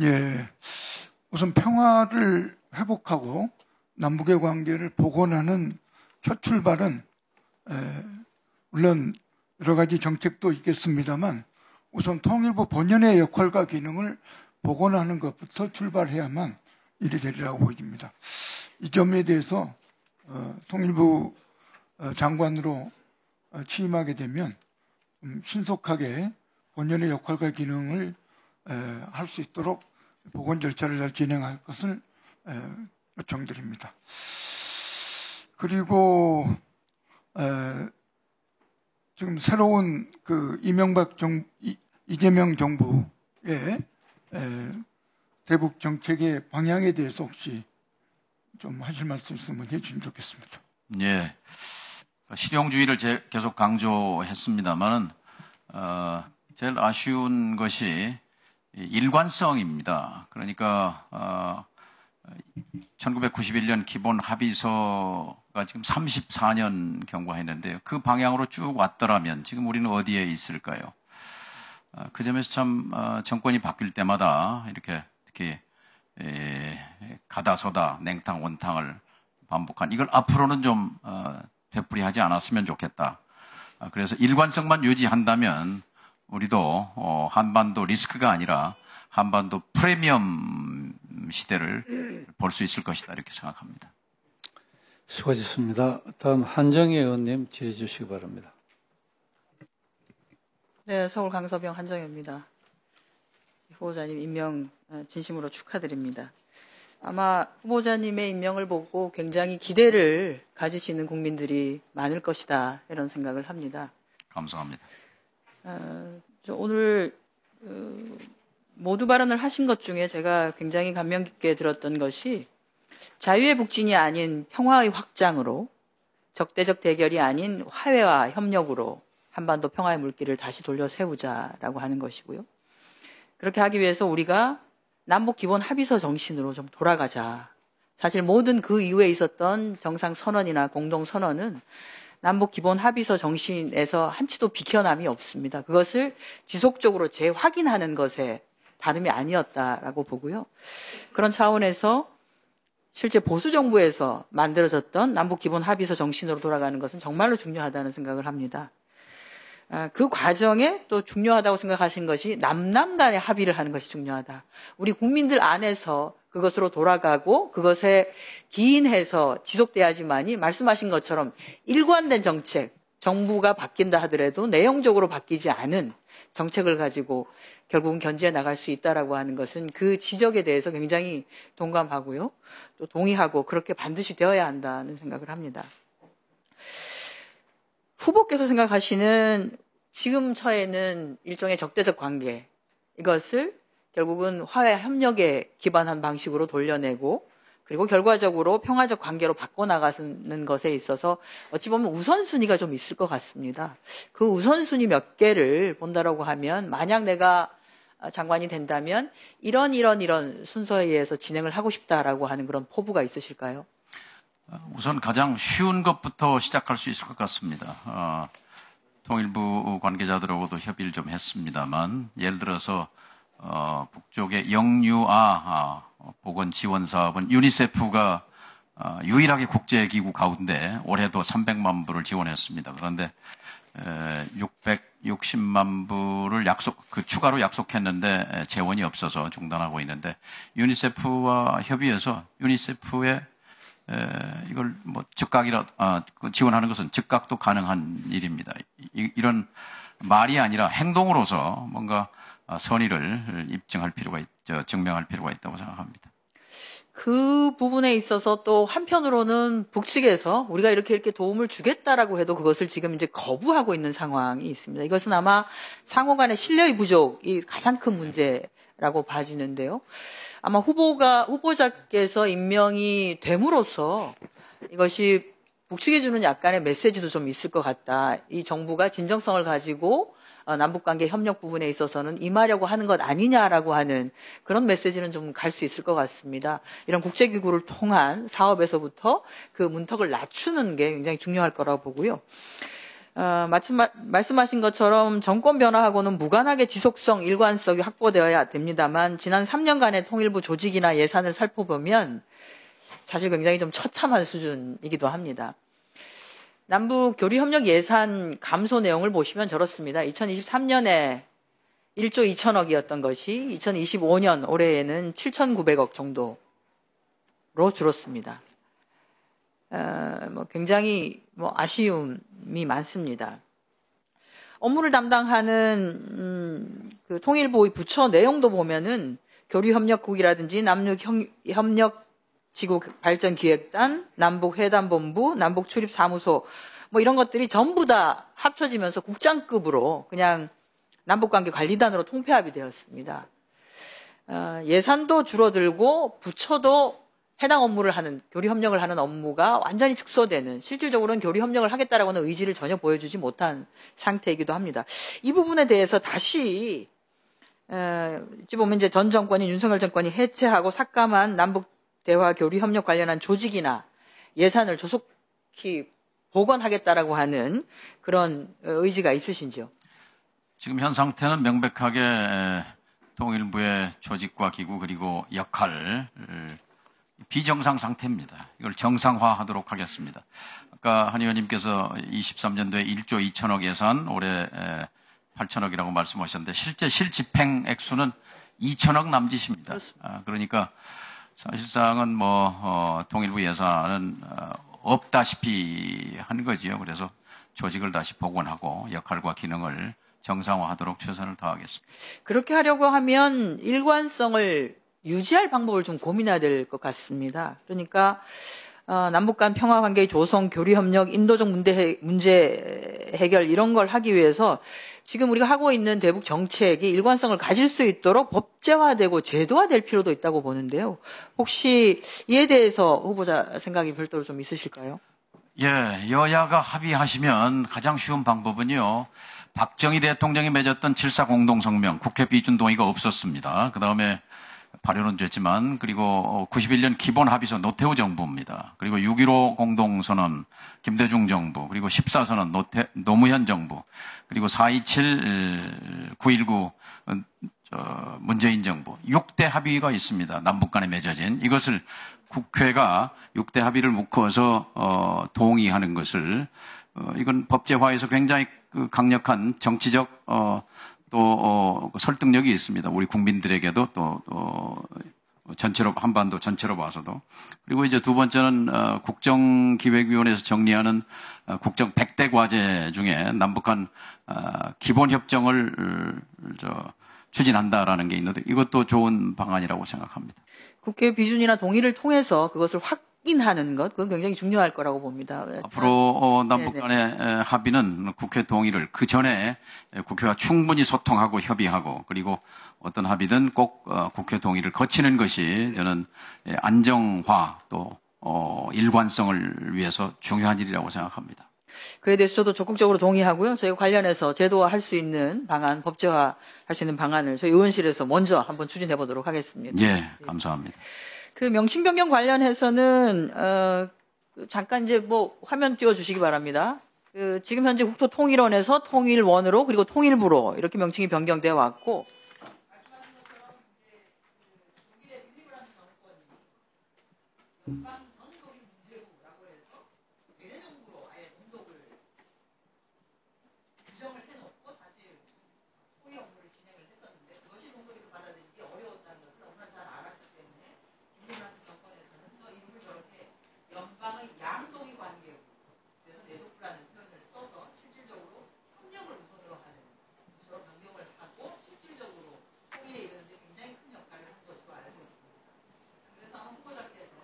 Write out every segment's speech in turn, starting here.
예, 우선 평화를 회복하고 남북의 관계를 복원하는 첫 출발은 물론 여러 가지 정책도 있겠습니다만 우선 통일부 본연의 역할과 기능을 복원하는 것부터 출발해야만 일이 되리라고 보입니다. 이 점에 대해서 통일부 장관으로 취임하게 되면 신속하게 본연의 역할과 기능을 할 수 있도록 복원 절차를 잘 진행할 것을 요청드립니다. 그리고 지금 새로운 그 이재명 정부의 대북 정책의 방향에 대해서 혹시 좀 하실 말씀 있으면 해주시면 좋겠습니다. 예, 실용주의를 계속 강조했습니다만 제일 아쉬운 것이 일관성입니다. 그러니까 1991년 기본 합의서가 지금 34년 경과했는데요. 그 방향으로 쭉 왔더라면 지금 우리는 어디에 있을까요? 그 점에서 참 정권이 바뀔 때마다 이렇게 특히 가다서다 냉탕 온탕을 반복한 이걸 앞으로는 좀 되풀이하지 않았으면 좋겠다. 그래서 일관성만 유지한다면 우리도 한반도 리스크가 아니라 한반도 프리미엄 시대를 볼 수 있을 것이다 이렇게 생각합니다. 수고하셨습니다. 다음 한정희 의원님 질의해 주시기 바랍니다. 네, 서울 강서병 한정희입니다. 후보자님 임명 진심으로 축하드립니다. 아마 후보자님의 임명을 보고 굉장히 기대를 가지시는 국민들이 많을 것이다 이런 생각을 합니다. 감사합니다. 오늘 모두 발언을 하신 것 중에 제가 굉장히 감명 깊게 들었던 것이 자유의 북진이 아닌 평화의 확장으로 적대적 대결이 아닌 화해와 협력으로 한반도 평화의 물길을 다시 돌려 세우자라고 하는 것이고요. 그렇게 하기 위해서 우리가 남북 기본 합의서 정신으로 좀 돌아가자. 사실 모든 그 이후에 있었던 정상선언이나 공동선언은 남북 기본 합의서 정신에서 한치도 비켜남이 없습니다. 그것을 지속적으로 재확인하는 것에 다름이 아니었다라고 보고요. 그런 차원에서 실제 보수 정부에서 만들어졌던 남북 기본 합의서 정신으로 돌아가는 것은 정말로 중요하다는 생각을 합니다. 그 과정에 또 중요하다고 생각하신 것이 남남 간의 합의를 하는 것이 중요하다. 우리 국민들 안에서 그것으로 돌아가고 그것에 기인해서 지속돼야지만이 말씀하신 것처럼 일관된 정책, 정부가 바뀐다 하더라도 내용적으로 바뀌지 않은 정책을 가지고 결국은 견지해 나갈 수 있다라고 하는 것은 그 지적에 대해서 굉장히 동감하고요. 또 동의하고 그렇게 반드시 되어야 한다는 생각을 합니다. 후보께서 생각하시는 지금 처에는 일종의 적대적 관계, 이것을 결국은 화해 협력에 기반한 방식으로 돌려내고 그리고 결과적으로 평화적 관계로 바꿔나가는 것에 있어서 어찌 보면 우선순위가 좀 있을 것 같습니다. 그 우선순위 몇 개를 본다라고 하면 만약 내가 장관이 된다면 이런 순서에 의해서 진행을 하고 싶다라고 하는 그런 포부가 있으실까요? 우선 가장 쉬운 것부터 시작할 수 있을 것 같습니다. 통일부 관계자들하고도 협의를 좀 했습니다만 예를 들어서 북쪽의 영유아 보건 지원 사업은 유니세프가 유일하게 국제기구 가운데 올해도 300만 불을 지원했습니다. 그런데 660만 불을 추가로 약속했는데 재원이 없어서 중단하고 있는데 유니세프와 협의해서 유니세프의 이걸 뭐 지원하는 것은 즉각도 가능한 일입니다. 이런 말이 아니라 행동으로서 뭔가 선의를 입증할 필요가 있죠. 증명할 필요가 있다고 생각합니다. 그 부분에 있어서 또 한편으로는 북측에서 우리가 이렇게 도움을 주겠다라고 해도 그것을 지금 이제 거부하고 있는 상황이 있습니다. 이것은 아마 상호 간의 신뢰의 부족이 가장 큰 문제라고 봐지는데요. 아마 후보자께서 임명이 됨으로써 이것이 북측에 주는 약간의 메시지도 좀 있을 것 같다. 이 정부가 진정성을 가지고 남북관계 협력 부분에 있어서는 임하려고 하는 것 아니냐라고 하는 그런 메시지는 좀 갈 수 있을 것 같습니다. 이런 국제기구를 통한 사업에서부터 그 문턱을 낮추는 게 굉장히 중요할 거라고 보고요. 말씀하신 것처럼 정권 변화하고는 무관하게 지속성, 일관성이 확보되어야 됩니다만 지난 3년간의 통일부 조직이나 예산을 살펴보면 사실 굉장히 좀 처참한 수준이기도 합니다. 남북 교류협력 예산 감소 내용을 보시면 저렇습니다. 2023년에 1조 2천억이었던 것이 2025년 올해에는 7,900억 정도로 줄었습니다. 굉장히 아쉬움이 많습니다. 업무를 담당하는 그 통일부의 부처 내용도 보면은 교류협력국이라든지 남북협력지구발전기획단, 남북회담본부, 남북출입사무소 이런 것들이 전부 다 합쳐지면서 국장급으로 그냥 남북관계관리단으로 통폐합이 되었습니다. 예산도 줄어들고 부처도 해당 업무를 하는, 교류협력을 하는 업무가 완전히 축소되는, 실질적으로는 교류협력을 하겠다라고는 의지를 전혀 보여주지 못한 상태이기도 합니다. 이 부분에 대해서 다시 어찌 보면 이제 전 정권인 윤석열 정권이 해체하고 삭감한 남북대화 교류협력 관련한 조직이나 예산을 조속히 복원하겠다라고 하는 그런 의지가 있으신지요? 지금 현 상태는 명백하게 통일부의 조직과 기구 그리고 역할 비정상 상태입니다. 이걸 정상화하도록 하겠습니다. 아까 한 의원님께서 23년도에 1조 2천억 예산, 올해 8천억이라고 말씀하셨는데 실제 실집행 액수는 2천억 남짓입니다. 그러니까 사실상은 통일부 예산은 없다시피 한 거지요. 그래서 조직을 다시 복원하고 역할과 기능을 정상화하도록 최선을 다하겠습니다. 그렇게 하려고 하면 일관성을 유지할 방법을 좀 고민해야 될 것 같습니다. 그러니까 남북 간 평화 관계의 조성, 교류협력, 인도적 문제 해결 이런 걸 하기 위해서 지금 우리가 하고 있는 대북 정책이 일관성을 가질 수 있도록 법제화되고 제도화될 필요도 있다고 보는데요. 혹시 이에 대해서 후보자 생각이 별도로 좀 있으실까요? 예, 여야가 합의하시면 가장 쉬운 방법은요. 박정희 대통령이 맺었던 7.4 공동성명, 국회 비준 동의가 없었습니다. 그 다음에 발효는 됐지만, 그리고 91년 기본합의서 노태우 정부입니다. 그리고 6.15 공동선언 김대중 정부, 그리고 14선언 노무현 정부, 그리고 4.27 9.19 문재인 정부 6대 합의가 있습니다. 남북 간에 맺어진 이것을 국회가 6대 합의를 묶어서 동의하는 것을 이건 법제화에서 굉장히 강력한 정치적 또 설득력이 있습니다. 우리 국민들에게도 또 전체로 한반도 전체로 봐서도. 그리고 이제 두 번째는 국정기획위원회에서 정리하는 국정 100대 과제 중에 남북한 기본 협정을 추진한다라는 게 있는데 이것도 좋은 방안이라고 생각합니다. 국회 비준이나 동의를 통해서 그것을 확인하는 것, 그건 굉장히 중요할 거라고 봅니다. 앞으로 남북 간의 합의는 국회 동의를 그 전에 국회와 충분히 소통하고 협의하고 그리고 어떤 합의든 꼭 국회 동의를 거치는 것이 저는 안정화 또 일관성을 위해서 중요한 일이라고 생각합니다. 그에 대해서 저도 적극적으로 동의하고요. 저희가 관련해서 제도화할 수 있는 방안, 법제화할 수 있는 방안을 저희 의원실에서 먼저 한번 추진해 보도록 하겠습니다. 예, 감사합니다. 그 명칭 변경 관련해서는 잠깐 이제 화면 띄워주시기 바랍니다. 지금 현재 국토통일원에서 통일원으로 그리고 통일부로 이렇게 명칭이 변경되어 왔고. 말씀하신 것처럼 이제 독일의 빌리브란트 정권이 연방 전 독일 문제부라고 해서 외래 정부로 아예 동독을 규정을 해놓고 사실 통일 업무를 진행을 했었는데 그것이 동독에서 받아들이기 어려웠다는 것을 너무나 잘 알았기 때문에 빌리브란트 정권에서는 저 이름을 저렇게 연방의 양독일 관계부 그래서 내독부라는 표현을 써서 실질적으로 협력을 우선으로 하는 부처로 변경을 하고 실질적으로 통일에 이르는데 굉장히 큰 역할을 한 것으로 알고 있습니다. 그래서 아마 후보자께서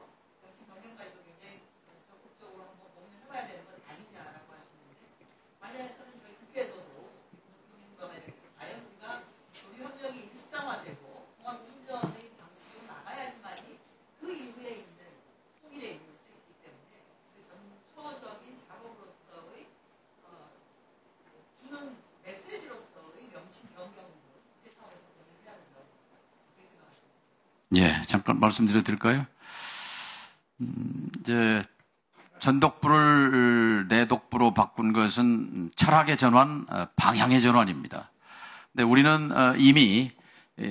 명칭 변경까지도 굉장히 적극적으로 한번 고민을 해봐야 되는 것 아니냐라고 하시는데 관련해서는 저희 국회에서도 공감해야 되겠고 과연 우리가 교류협력이 일상화되고 통합 운전의 방식으로 나가야지만이 그 이후에 있는 통일에 이룰 수 있기 때문에 그 전초적인 작업으로서의 주는 메시지로서의 명칭 변경을 국회 차원에서 고민을 해야 된다고 그렇게 생각합니다. 예, 잠깐 말씀드려도 될까요? 이제 전독부를 내독부로 바꾼 것은 철학의 전환, 방향의 전환입니다. 근데 우리는 이미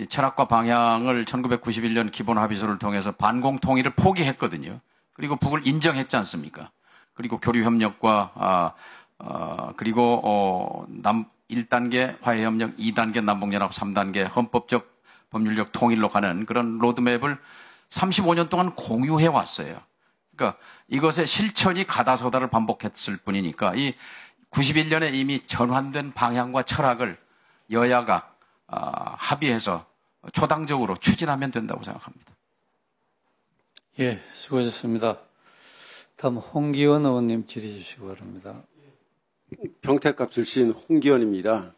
철학과 방향을 1991년 기본합의서를 통해서 반공통일을 포기했거든요. 그리고 북을 인정했지 않습니까? 그리고 교류협력과 그리고 1단계 화해협력, 2단계 남북연합, 3단계 헌법적 법률적 통일로 가는 그런 로드맵을 35년 동안 공유해 왔어요. 그러니까 이것의 실천이 가다서다를 반복했을 뿐이니까 이 91년에 이미 전환된 방향과 철학을 여야가 합의해서 초당적으로 추진하면 된다고 생각합니다. 예, 수고하셨습니다. 다음 홍기원 의원님 질의해 주시기 바랍니다. 평택갑 출신 홍기원입니다.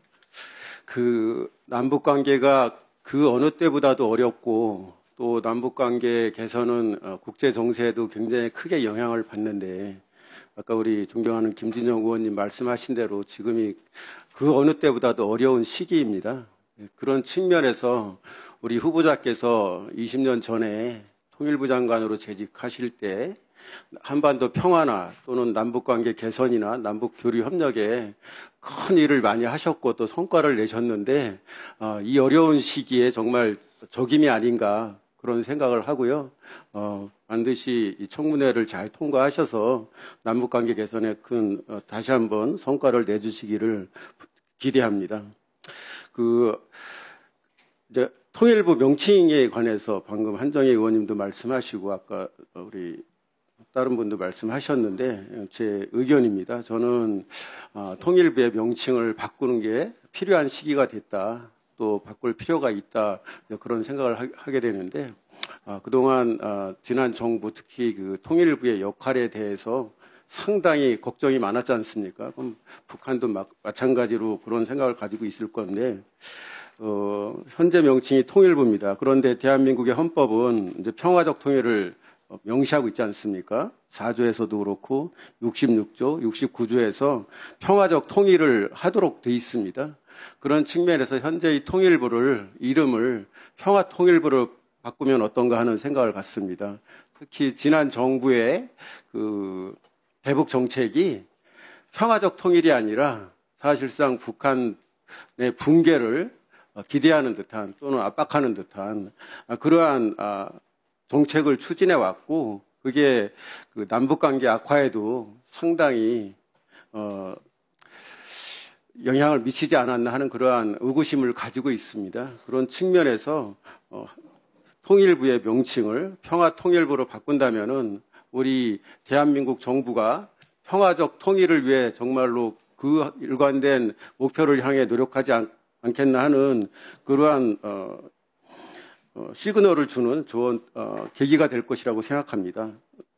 남북 관계가 그 어느 때보다도 어렵고 또 남북 관계 개선은 국제 정세에도 굉장히 크게 영향을 받는데 아까 우리 존경하는 김진영 의원님 말씀하신 대로 지금이 그 어느 때보다도 어려운 시기입니다. 그런 측면에서 우리 후보자께서 20년 전에 통일부 장관으로 재직하실 때 한반도 평화나 또는 남북관계 개선이나 남북교류 협력에 큰 일을 많이 하셨고 또 성과를 내셨는데 이 어려운 시기에 정말 적임이 아닌가 그런 생각을 하고요. 반드시 이 청문회를 잘 통과하셔서 남북관계 개선에 큰 다시 한번 성과를 내주시기를 기대합니다. 이제 통일부 명칭에 관해서 방금 한정희 의원님도 말씀하시고 아까 우리 다른 분도 말씀하셨는데 제 의견입니다. 저는 통일부의 명칭을 바꾸는 게 필요한 시기가 됐다. 또 바꿀 필요가 있다. 그런 생각을 하게 되는데 그동안 지난 정부 특히 그 통일부의 역할에 대해서 상당히 걱정이 많았지 않습니까? 그럼 북한도 마찬가지로 그런 생각을 가지고 있을 건데 현재 명칭이 통일부입니다. 그런데 대한민국의 헌법은 이제 평화적 통일을 명시하고 있지 않습니까? 4조에서도 그렇고 66조, 69조에서 평화적 통일을 하도록 돼 있습니다. 그런 측면에서 현재의 통일부를 이름을 평화통일부로 바꾸면 어떤가 하는 생각을 갖습니다. 특히 지난 정부의 그 대북 정책이 평화적 통일이 아니라 사실상 북한의 붕괴를 기대하는 듯한 또는 압박하는 듯한 그러한 정책을 추진해 왔고 그게 그 남북관계 악화에도 상당히 영향을 미치지 않았나 하는 그러한 의구심을 가지고 있습니다. 그런 측면에서 통일부의 명칭을 평화통일부로 바꾼다면은 우리 대한민국 정부가 평화적 통일을 위해 정말로 그 일관된 목표를 향해 노력하지 않겠나 하는 그러한 시그널을 주는 좋은 계기가 될 것이라고 생각합니다.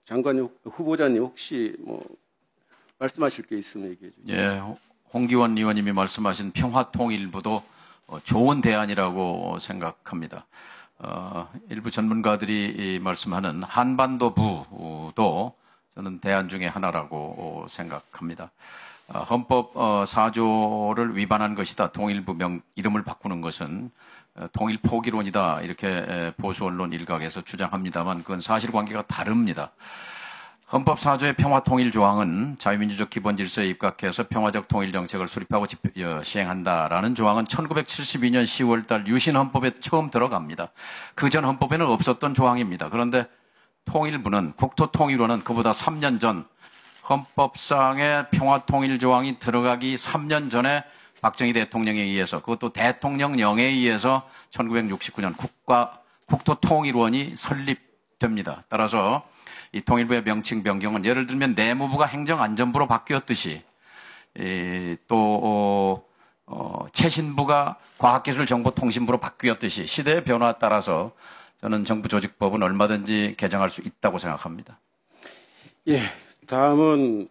장관님, 후보자님 혹시 말씀하실 게 있으면 얘기해 주세요. 예, 홍기원 의원님이 말씀하신 평화통일부도 좋은 대안이라고 생각합니다. 일부 전문가들이 말씀하는 한반도부도 저는 대안 중에 하나라고 생각합니다. 헌법 4조를 위반한 것이다. 통일부 이름을 바꾸는 것은 통일 포기론이다. 이렇게 보수 언론 일각에서 주장합니다만 그건 사실관계가 다릅니다. 헌법 4조의 평화통일 조항은 자유민주적 기본질서에 입각해서 평화적 통일 정책을 수립하고 시행한다라는 조항은 1972년 10월달 유신헌법에 처음 들어갑니다. 그전 헌법에는 없었던 조항입니다. 그런데 통일부는 국토통일원은 그보다 3년 전 헌법상의 평화통일 조항이 들어가기 3년 전에 박정희 대통령에 의해서 그것도 대통령령에 의해서 1969년 국토통일원이 설립됩니다. 따라서 이 통일부의 명칭 변경은 예를 들면 내무부가 행정안전부로 바뀌었듯이 또 최신부가 과학기술정보통신부로 바뀌었듯이 시대의 변화에 따라서 저는 정부조직법은 얼마든지 개정할 수 있다고 생각합니다. 예, 다음은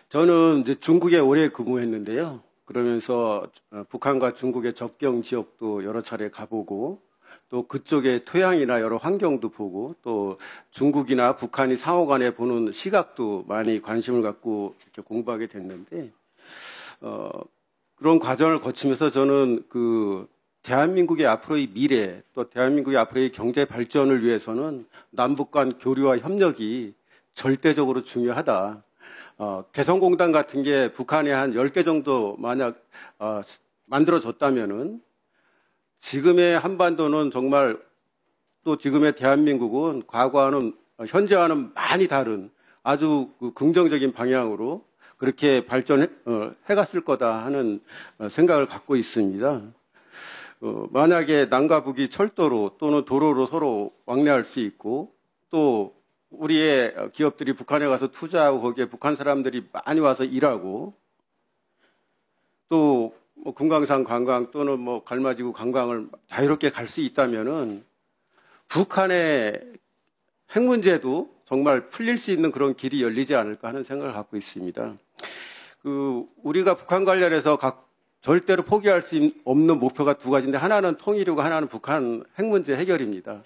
저는 이제 중국에 오래 근무했는데요. 그러면서 북한과 중국의 접경 지역도 여러 차례 가보고 또 그쪽의 토양이나 여러 환경도 보고 또 중국이나 북한이 상호간에 보는 시각도 많이 관심을 갖고 이렇게 공부하게 됐는데 그런 과정을 거치면서 저는 그 대한민국의 앞으로의 미래 또 대한민국의 앞으로의 경제 발전을 위해서는 남북 간 교류와 협력이 절대적으로 중요하다. 개성공단 같은 게 북한에 한 10개 정도 만약 만들어졌다면은 지금의 한반도는 정말 또 지금의 대한민국은 과거와는 현재와는 많이 다른 아주 긍정적인 방향으로 그렇게 발전해갔을 거다 하는 생각을 갖고 있습니다. 만약에 남과 북이 철도로 또는 도로로 서로 왕래할 수 있고 또 우리의 기업들이 북한에 가서 투자하고 거기에 북한 사람들이 많이 와서 일하고 또 뭐 금강산 관광 또는 뭐 갈마지구 관광을 자유롭게 갈 수 있다면은 북한의 핵 문제도 정말 풀릴 수 있는 그런 길이 열리지 않을까 하는 생각을 갖고 있습니다. 우리가 북한 관련해서 절대로 포기할 수 없는 목표가 두 가지인데 하나는 통일이고 하나는 북한 핵 문제 해결입니다.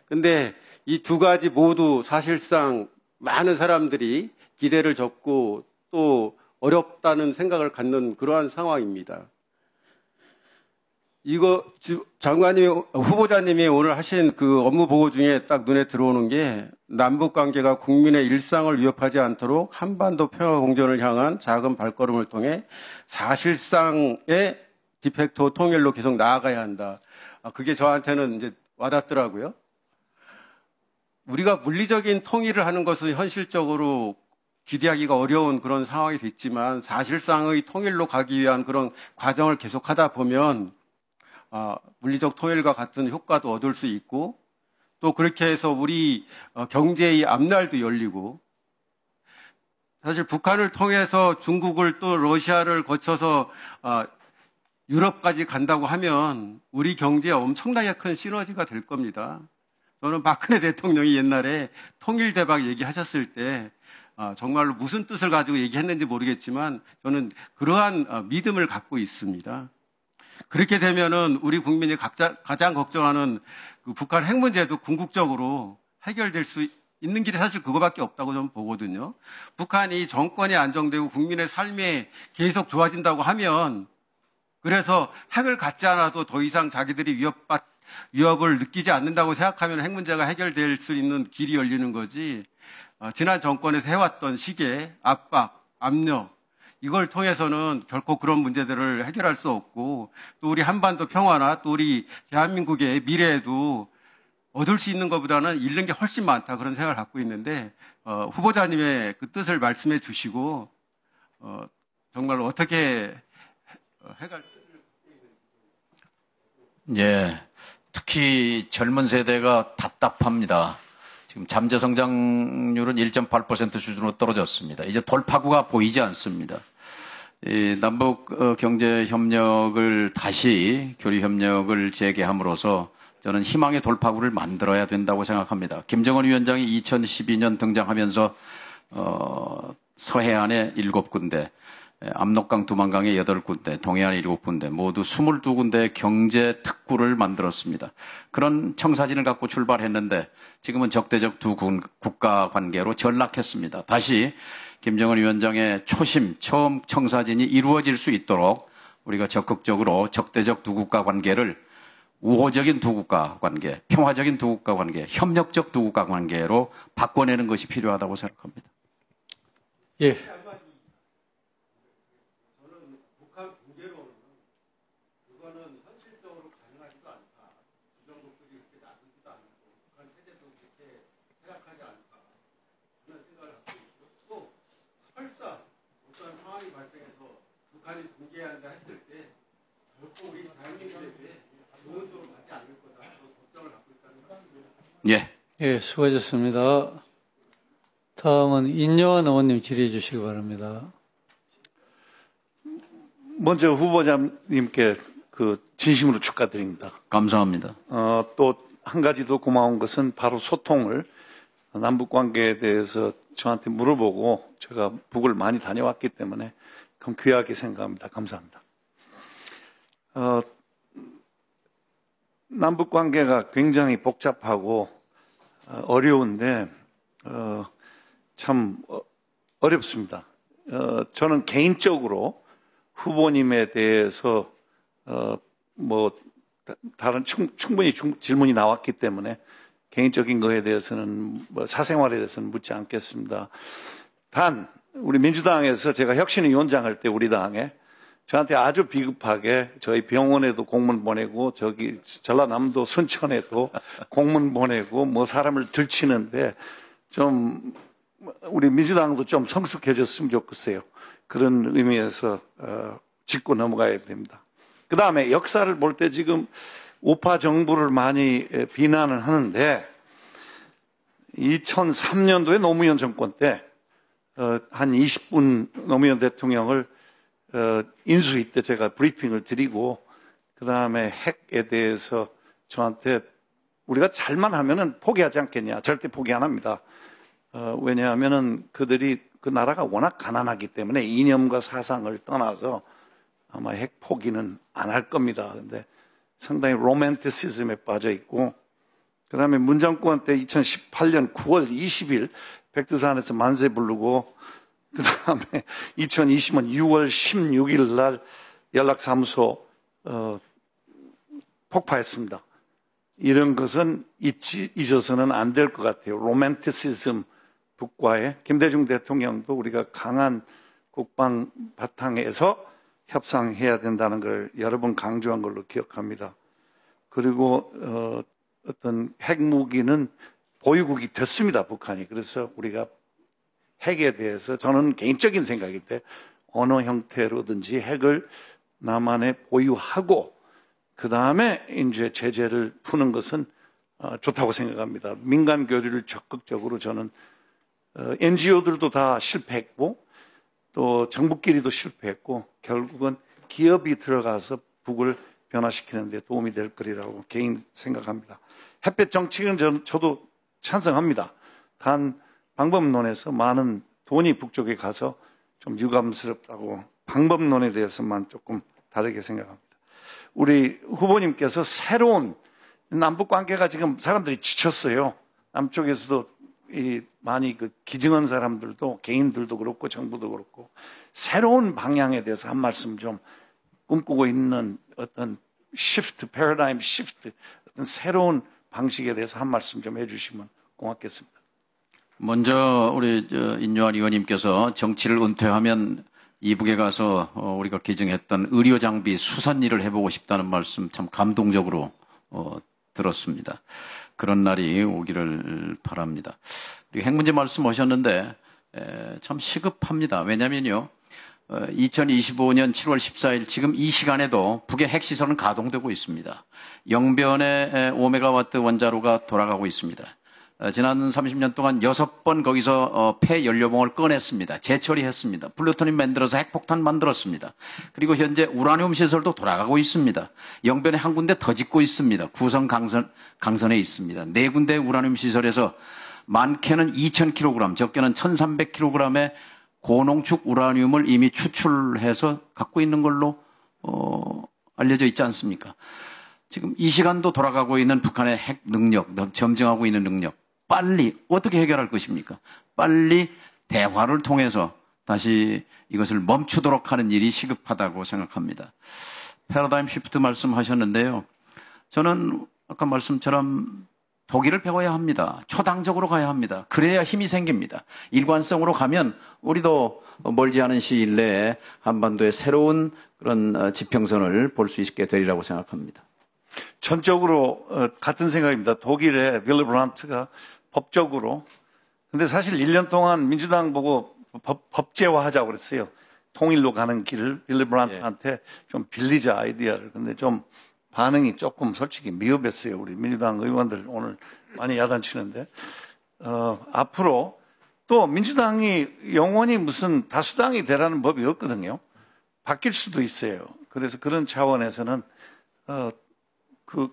근데 이 두 가지 모두 사실상 많은 사람들이 기대를 접고 또 어렵다는 생각을 갖는 그러한 상황입니다. 이거 후보자님이 오늘 하신 그 업무 보고 중에 딱 눈에 들어오는 게 남북 관계가 국민의 일상을 위협하지 않도록 한반도 평화 공존을 향한 작은 발걸음을 통해 사실상의 디팩토 통일로 계속 나아가야 한다. 그게 저한테는 이제 와닿더라고요. 우리가 물리적인 통일을 하는 것은 현실적으로 기대하기가 어려운 그런 상황이 됐지만 사실상의 통일로 가기 위한 그런 과정을 계속하다 보면 물리적 통일과 같은 효과도 얻을 수 있고 또 그렇게 해서 우리 경제의 앞날도 열리고 사실 북한을 통해서 중국을 또 러시아를 거쳐서 유럽까지 간다고 하면 우리 경제에 엄청나게 큰 시너지가 될 겁니다. 저는 박근혜 대통령이 옛날에 통일대박 얘기하셨을 때 정말로 무슨 뜻을 가지고 얘기했는지 모르겠지만 저는 그러한 믿음을 갖고 있습니다. 그렇게 되면은 우리 국민이 가장 걱정하는 그 북한 핵 문제도 궁극적으로 해결될 수 있는 길이 사실 그거밖에 없다고 저는 보거든요. 북한이 정권이 안정되고 국민의 삶이 계속 좋아진다고 하면 그래서 핵을 갖지 않아도 더 이상 자기들이 위협을 느끼지 않는다고 생각하면 핵 문제가 해결될 수 있는 길이 열리는 거지. 지난 정권에서 해왔던 시계, 압박, 압력 이걸 통해서는 결코 그런 문제들을 해결할 수 없고 또 우리 한반도 평화나 또 우리 대한민국의 미래에도 얻을 수 있는 것보다는 잃는 게 훨씬 많다 그런 생각을 갖고 있는데 후보자님의 그 뜻을 말씀해 주시고 정말 어떻게 해갈 예, 특히 젊은 세대가 답답합니다. 지금 잠재 성장률은 1.8% 수준으로 떨어졌습니다. 이제 돌파구가 보이지 않습니다. 남북 경제 협력을 다시 교류 협력을 재개함으로써 저는 희망의 돌파구를 만들어야 된다고 생각합니다. 김정은 위원장이 2012년 등장하면서 서해안에 7군데, 압록강, 두만강에 8군데, 동해안에 7군데, 모두 22군데 경제 특구를 만들었습니다. 그런 청사진을 갖고 출발했는데 지금은 적대적 두 국가 관계로 전락했습니다. 다시 김정은 위원장의 초심, 처음 청사진이 이루어질 수 있도록 우리가 적극적으로 적대적 두 국가 관계를 우호적인 두 국가 관계, 평화적인 두 국가 관계, 협력적 두 국가 관계로 바꿔내는 것이 필요하다고 생각합니다. 예. 예. 예, 수고하셨습니다. 다음은 인여한 의원님 질의해 주시기 바랍니다. 먼저 후보자님께 진심으로 축하드립니다. 감사합니다. 또 한 가지 더 고마운 것은 바로 소통을 남북 관계에 대해서 저한테 물어보고 제가 북을 많이 다녀왔기 때문에 그럼 귀하게 생각합니다. 감사합니다. 남북 관계가 굉장히 복잡하고 어려운데 참 어렵습니다. 저는 개인적으로 후보님에 대해서 충분히 질문이 나왔기 때문에 개인적인 거에 대해서는 뭐 사생활에 대해서는 묻지 않겠습니다. 단 우리 민주당에서 제가 혁신위원장 할 때 우리 당에 저한테 아주 비겁하게 저희 병원에도 공문 보내고 저기 전라남도 순천에도 공문 보내고 뭐 사람을 들치는데 좀 우리 민주당도 좀 성숙해졌으면 좋겠어요. 그런 의미에서 짚고 넘어가야 됩니다. 그 다음에 역사를 볼 때 지금 우파 정부를 많이 비난을 하는데 2003년도에 노무현 정권 때 한 20분 노무현 대통령을 인수위 때 제가 브리핑을 드리고 그 다음에 핵에 대해서 저한테 우리가 잘만 하면은 포기하지 않겠냐. 절대 포기 안 합니다. 왜냐하면은 그들이 그 나라가 워낙 가난하기 때문에 이념과 사상을 떠나서 아마 핵 포기는 안 할 겁니다. 근데 상당히 로맨티시즘에 빠져 있고 그 다음에 문정권 때 2018년 9월 20일 백두산에서 만세 부르고 그 다음에 2020년 6월 16일 날 연락사무소 폭파했습니다. 이런 것은 잊어서는 안 될 것 같아요. 로맨티시즘 북과의 김대중 대통령도 우리가 강한 국방 바탕에서 협상해야 된다는 걸 여러 번 강조한 걸로 기억합니다. 그리고 어떤 핵무기는 보유국이 됐습니다, 북한이. 그래서 우리가 핵에 대해서 저는 개인적인 생각일 때 어느 형태로든지 핵을 남한에 보유하고 그 다음에 이제 제재를 푸는 것은 좋다고 생각합니다. 민간 교류를 적극적으로 저는 NGO들도 다 실패했고 또 정부끼리도 실패했고 결국은 기업이 들어가서 북을 변화시키는 데 도움이 될 거리라고 개인 생각합니다. 햇볕 정책은 저도 찬성합니다. 단 방법론에서 많은 돈이 북쪽에 가서 좀 유감스럽다고 방법론에 대해서만 조금 다르게 생각합니다. 우리 후보님께서 새로운 남북 관계가 지금 사람들이 지쳤어요. 남쪽에서도 많이 그 기증한 사람들도 개인들도 그렇고 정부도 그렇고 새로운 방향에 대해서 한 말씀 좀 꿈꾸고 있는 어떤 시프트, 패러다임 시프트, 어떤 새로운 방식에 대해서 한 말씀 좀 해주시면 고맙겠습니다. 먼저 우리 인요한 의원님께서 정치를 은퇴하면 이북에 가서 우리가 기증했던 의료 장비 수산 일을 해보고 싶다는 말씀 참 감동적으로 들었습니다. 그런 날이 오기를 바랍니다. 핵 문제 말씀하셨는데 참 시급합니다. 왜냐면요. 2025년 7월 14일 지금 이 시간에도 북의 핵시설은 가동되고 있습니다. 영변의 5메가와트 원자로가 돌아가고 있습니다. 지난 30년 동안 6번 거기서 폐연료봉을 꺼냈습니다. 재처리했습니다. 플루토늄 만들어서 핵폭탄 만들었습니다. 그리고 현재 우라늄 시설도 돌아가고 있습니다. 영변에 한 군데 더 짓고 있습니다. 구성 강선에 있습니다. 4군데 우라늄 시설에서 많게는 2,000kg, 적게는 1,300kg의 고농축 우라늄을 이미 추출해서 갖고 있는 걸로 알려져 있지 않습니까? 지금 이 시간도 돌아가고 있는 북한의 핵 능력, 점증하고 있는 능력, 빨리 어떻게 해결할 것입니까? 빨리 대화를 통해서 다시 이것을 멈추도록 하는 일이 시급하다고 생각합니다. 패러다임 시프트 말씀하셨는데요. 저는 아까 말씀처럼 독일을 배워야 합니다. 초당적으로 가야 합니다. 그래야 힘이 생깁니다. 일관성으로 가면 우리도 멀지 않은 시일 내에 한반도의 새로운 그런 지평선을 볼 수 있게 되리라고 생각합니다. 전적으로 같은 생각입니다. 독일의 빌리 브란트가 법적으로, 근데 사실 1년 동안 민주당 보고 법제화하자고 그랬어요. 통일로 가는 길을 빌리 브란트한테 좀 빌리자 아이디어를. 근데 좀 반응이 조금 솔직히 미흡했어요. 우리 민주당 의원들 오늘 많이 야단치는데 앞으로 또 민주당이 영원히 무슨 다수당이 되라는 법이 없거든요. 바뀔 수도 있어요. 그래서 그런 차원에서는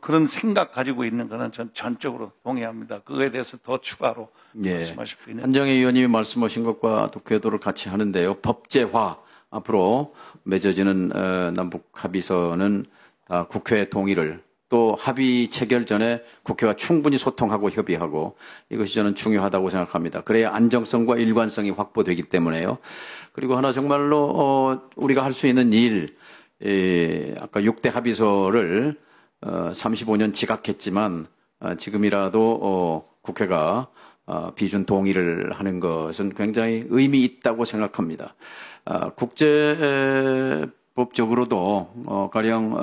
그런 생각 가지고 있는 거는 전 전적으로 동의합니다. 그거에 대해서 더 추가로 말씀하실 수 있는. 한정희 의원님이 말씀하신 것과 또 궤도를 같이 하는데요. 법제화 앞으로 맺어지는 남북 합의서는 다 국회 동의를 또 합의 체결 전에 국회와 충분히 소통하고 협의하고 이것이 저는 중요하다고 생각합니다. 그래야 안정성과 일관성이 확보되기 때문에요. 그리고 하나 정말로 우리가 할 수 있는 일, 아까 6대 합의서를 35년 지각했지만 지금이라도 국회가 비준 동의를 하는 것은 굉장히 의미 있다고 생각합니다. 국제법적으로도 가령